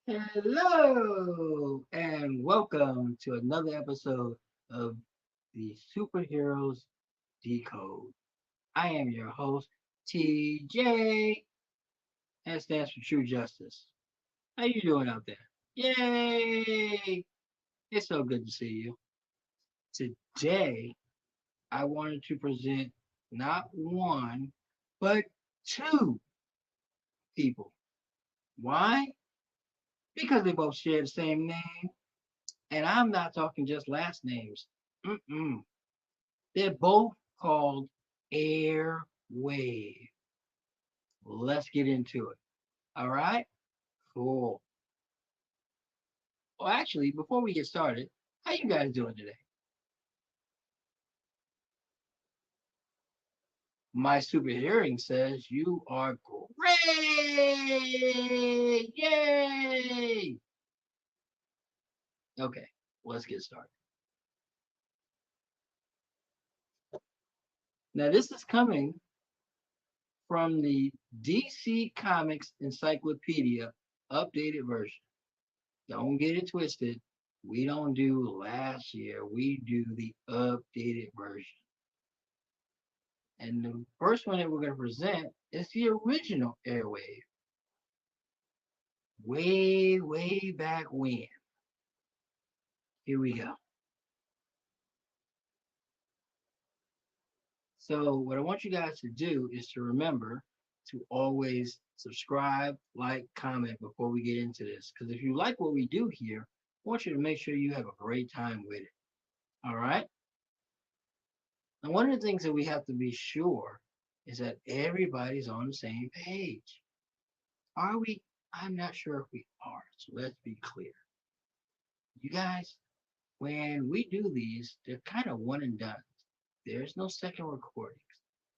Hello and welcome to another episode of the Superheroes Decode. I am your host, TJ, and it stands for True Justice. How you doing out there? Yay! It's so good to see you. Today, I wanted to present not one, but two people. Why? Because they both share the same name, and I'm not talking just last names. Mm-mm. They're both called Airwave. Let's get into it. All right? Cool. Well, actually, before we get started, how you guys doing today? My super hearing says you are great. Yay! Okay, let's get started. Now, this is coming from the DC Comics Encyclopedia updated version. Don't get it twisted. We don't do last year, we do the updated version. And the first one that we're going to present is the original Airwave, way back when. Here we go. So, what I want you guys to do is to remember to always subscribe, like, comment before we get into this. Because if you like what we do here, I want you to make sure you have a great time with it. All right? Now, one of the things that we have to be sure is that everybody's on the same page. Are we? I'm not sure if we are. So let's be clear. You guys, when we do these, they're kind of one and done. There's no second recordings.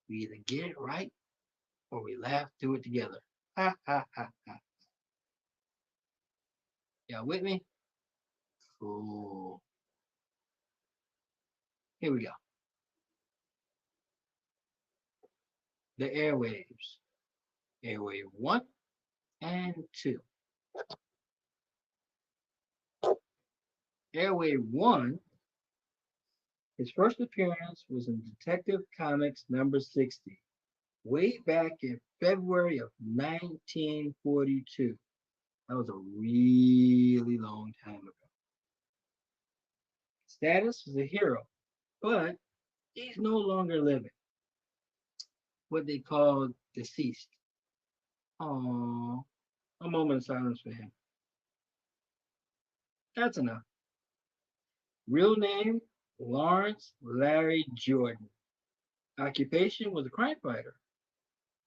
We either get it right or we laugh through it together. Ha ha ha ha. Y'all with me? Cool. Here we go. The airwaves. Airwave 1 and 2. Airwave 1, his first appearance was in Detective Comics number 60, way back in February of 1942. That was a really long time ago. Status was a hero, but he's no longer living. What they call deceased. Aww. A moment of silence for him. That's enough. Real name, Lawrence Larry Jordan. Occupation was a crime fighter,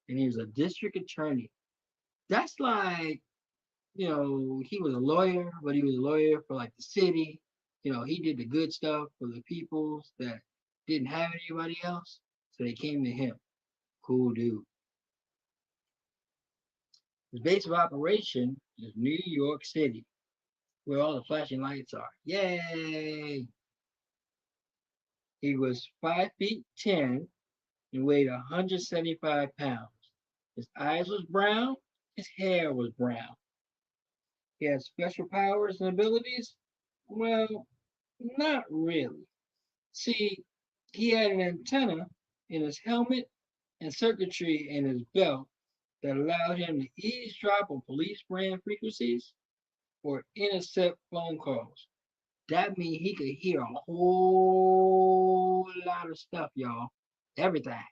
and he was a district attorney. That's like, he was a lawyer, but he was a lawyer for like the city. He did the good stuff for the peoples that didn't have anybody else, so they came to him. Cool dude. His base of operation is New York City, where all the flashing lights are. Yay! He was 5 feet 10 and weighed 175 pounds. His eyes was brown, his hair was brown. He had special powers and abilities? Well, not really. See, he had an antenna in his helmet and circuitry in his belt that allowed him to eavesdrop on police brand frequencies or intercept phone calls. That means he could hear a whole lot of stuff, y'all. Everything.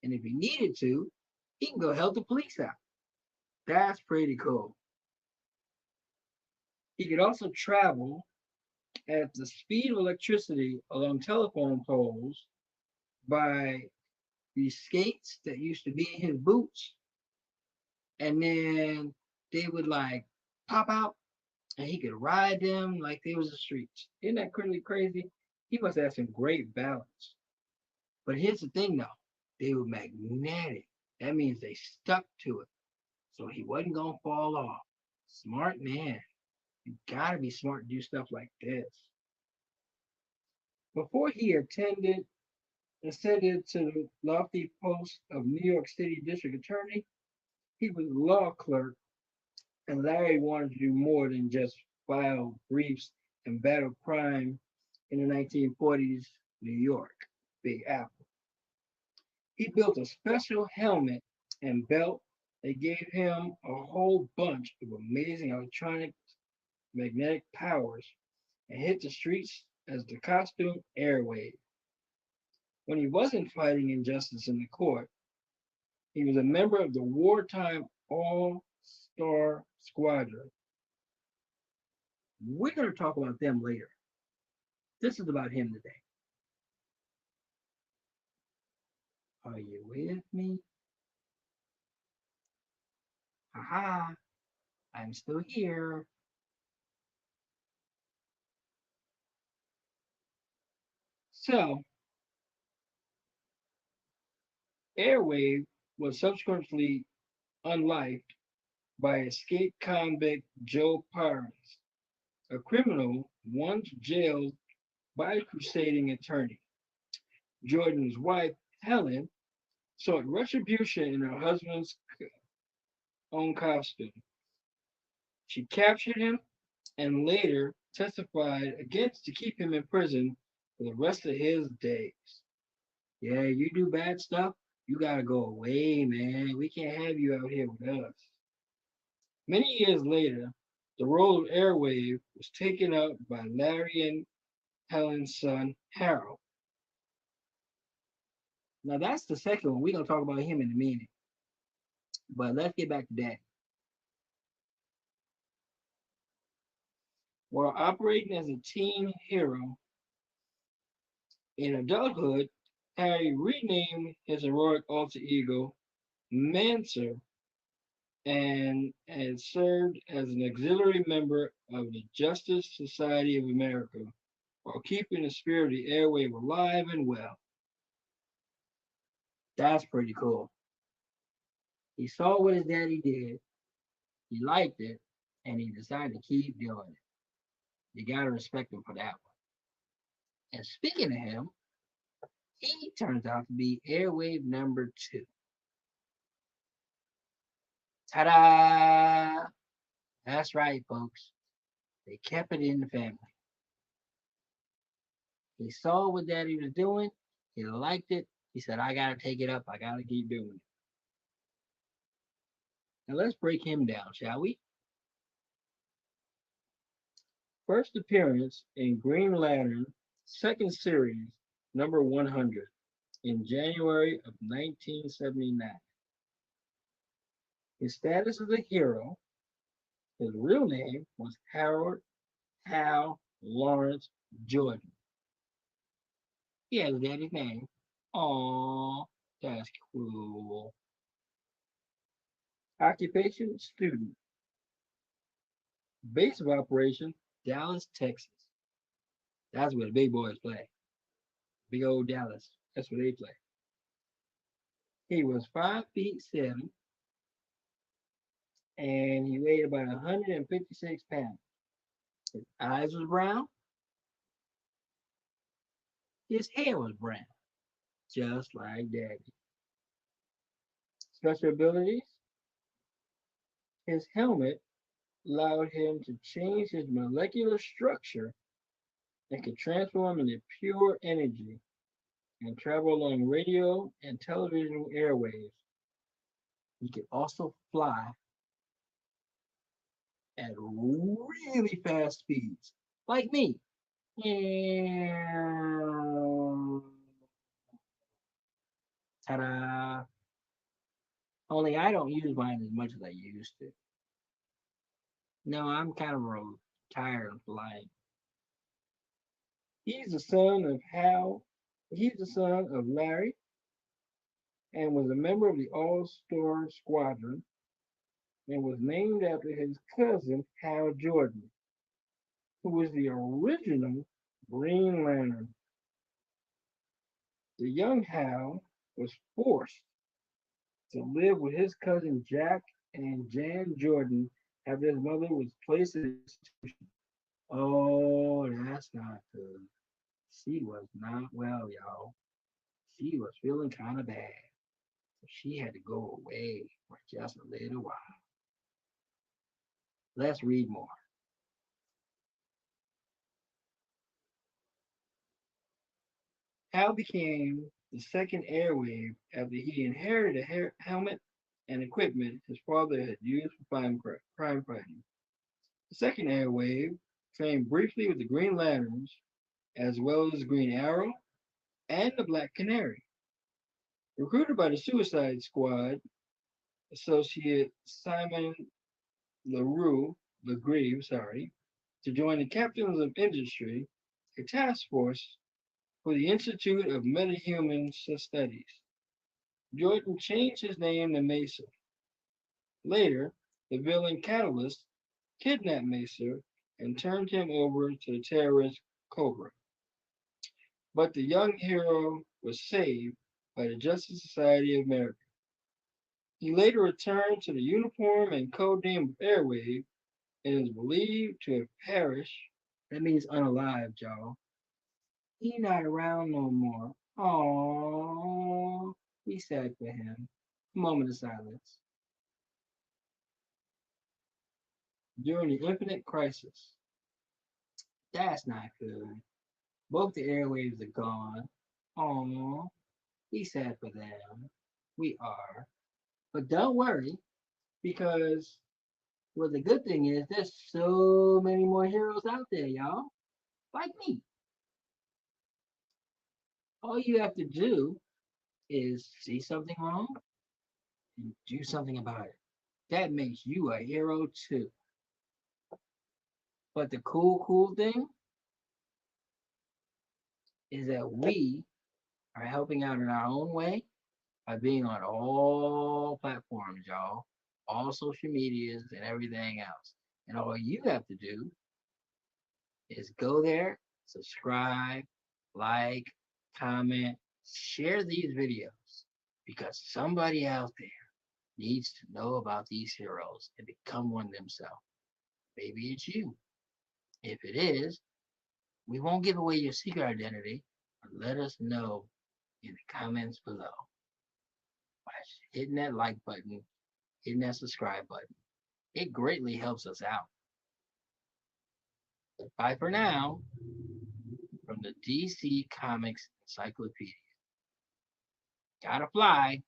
And if he needed to, he can go help the police out. That's pretty cool. He could also travel at the speed of electricity along telephone poles by these skates that used to be in his boots. And then they would like pop out and he could ride them like they was the streets. Isn't that really crazy? He must have some great balance. But here's the thing though, they were magnetic. That means they stuck to it. So he wasn't gonna fall off. Smart man. You gotta be smart to do stuff like this. Before he ascended to the lofty post of New York City District Attorney, he was a law clerk And Larry wanted to do more than just file briefs and battle crime in the 1940s New York, Big Apple. He built a special helmet and belt that gave him a whole bunch of amazing electronic magnetic powers and hit the streets as the costume Airwave. When he wasn't fighting injustice in the court, he was a member of the wartime All Star Squadron. We're going to talk about them later. This is about him today. Are you with me? Haha, I'm still here. So, Airwave was subsequently unlived by escaped convict Joe Parnes, a criminal once jailed by a crusading attorney. Jordan's wife, Helen, sought retribution in her husband's own costume. She captured him and later testified against to keep him in prison for the rest of his days. Yeah, you do bad stuff, you gotta go away, man. We can't have you out here with us. Many years later, the role of Airwave was taken up by Larry and Helen's son, Harold. Now that's the second one. We're gonna talk about him in a minute. But let's get back to that. While operating as a teen hero in adulthood, Harry renamed his heroic alter ego Manser and served as an auxiliary member of the Justice Society of America while keeping the spirit of the airwave alive and well. That's pretty cool. He saw what his daddy did, he liked it, and he decided to keep doing it. You gotta respect him for that one. And speaking of him, he turns out to be airwave number two. Ta-da! That's right, folks. They kept it in the family. He saw what daddy was doing. He liked it. He said, I gotta take it up. I gotta keep doing it. Now let's break him down, shall we? First appearance in Green Lantern, second series, number 100, in January of 1979. His status as a hero, his real name was Harold Hal Lawrence Jordan. He has daddy's name. Aww, that's cool. Occupation, student. Base of operation, Dallas, Texas. That's where the big boys play. Big old Dallas. That's where they play. He was 5 feet 7 and he weighed about 156 pounds. His eyes was brown. His hair was brown, just like daddy. Special abilities. His helmet allowed him to change his molecular structure and could transform into pure energy and travel along radio and television airwaves. He could also fly at really fast speeds, like me. Ta-da! Only I don't use mine as much as I used to. No, I'm kind of tired of flying. He's the son of Hal. He's the son of Larry and was a member of the All-Star Squadron and was named after his cousin Hal Jordan, who was the original Green Lantern. The young Hal was forced to live with his cousin Jack and Jan Jordan after his mother was placed in an institution. Oh, that's not good. She was not well, y'all. She was feeling kind of bad. So she had to go away for just a little while. Let's read more. Hal became the second airwave after he inherited a helmet and equipment his father had used for crime fighting. The second airwave trained briefly with the Green Lanterns, as well as the Green Arrow and the Black Canary. Recruited by the Suicide Squad associate Simon LaGrieve, to join the Captains of Industry, a task force for the Institute of Metahuman Studies. Jordan changed his name to Mesa. Later, the villain Catalyst kidnapped Mesa and turned him over to the terrorist Cobra. But the young hero was saved by the Justice Society of America. He later returned to the uniform and code name of Airwave and is believed to have perished. That means unalive, y'all. He not around no more. Aww. We sad for him. Moment of silence. During the Infinite Crisis. That's not good. Both the airwaves are gone. Aww. We sad for them. We are. But don't worry, because well, the good thing is there's so many more heroes out there, y'all. Like me. All you have to do is see something wrong and do something about it. That makes you a hero too. But the cool thing is that we are helping out in our own way by being on all platforms, y'all, all social medias and everything else. And all you have to do is go there, subscribe, like, comment, share these videos because somebody out there needs to know about these heroes and become one themselves. Maybe it's you. If it is, we won't give away your secret identity, but let us know in the comments below by hitting that like button, hitting that subscribe button. It greatly helps us out. Bye for now from the DC Comics Encyclopedia. Gotta fly.